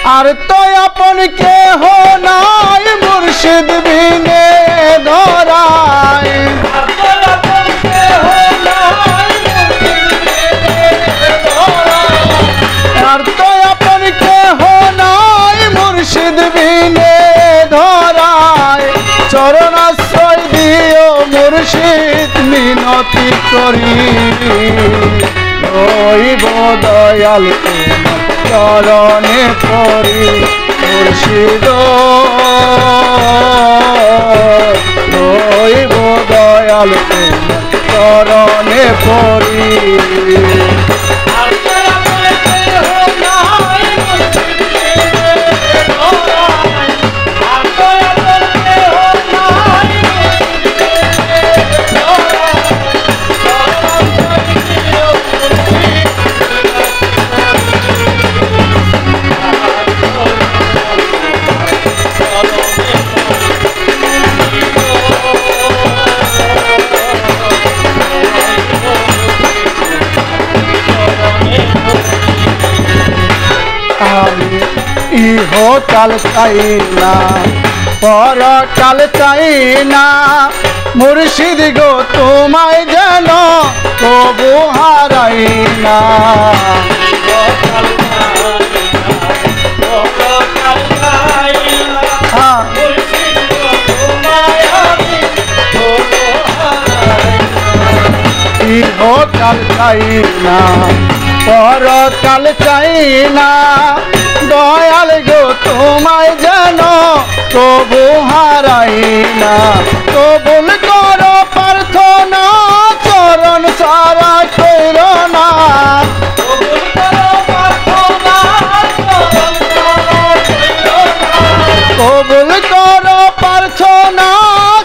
আর তো আপন কেহ নাই মুর্শিদ বিনে ধরায় আর তো আপন কেহ নাই মুর্শিদ বিনে ধরায় চরণাশ্রয় দিও মুর্শিদ মিনতি করি রইব দয়াল তোমার চরণে পড়ি মুর্শিদ রইব দয়াল তোমার চরণে পড়ি আমি ইহকাল চাই না পরকাল চাই না মুর্শিদ গো তোমায় যেন তবু হারাই না ইহকাল চাই না পরকাল চাই না দয়াল গো তোমায় যেন তবু হারাই না কবুল করো প্রার্থনা চরণ সারা কইর না কবুল করো প্রার্থনা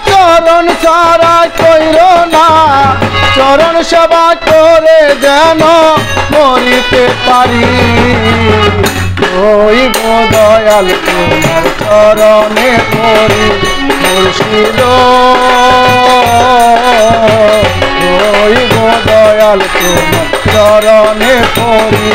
চরণ সারা কইর না চরণ সেবা করে যেন মরিতে পারি রইব দয়াল তোমার চরণে পড়ি মুর্শিদ রইব দয়াল তোমার চরণে পড়ি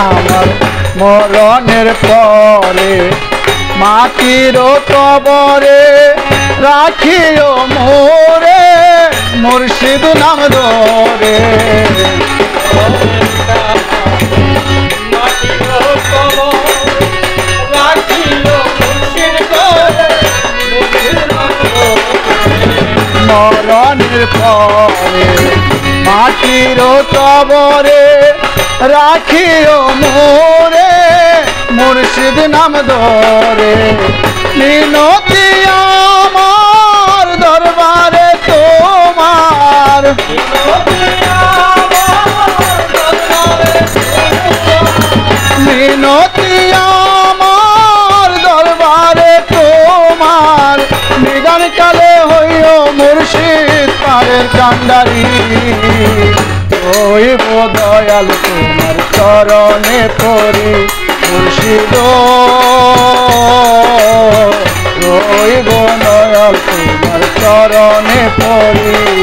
আমার মরণের পরে মাটির কবরে রাখিও মোরে মুর্শিদ নাম ধরে মরণের পরে মাটির কবরে রাখিও মোরে মুর্শিদ নাম ধরে মিনতি আমার দরবারে তোমার মিনতি আমার দরবারে তোমার নিদান কালে হইও মুর্শিদ পারের কান্ডারি রইব দয়াল তোমার চরণে পড়ি মুর্শিদ রইব দয়াল তোমার চরণে পড়ি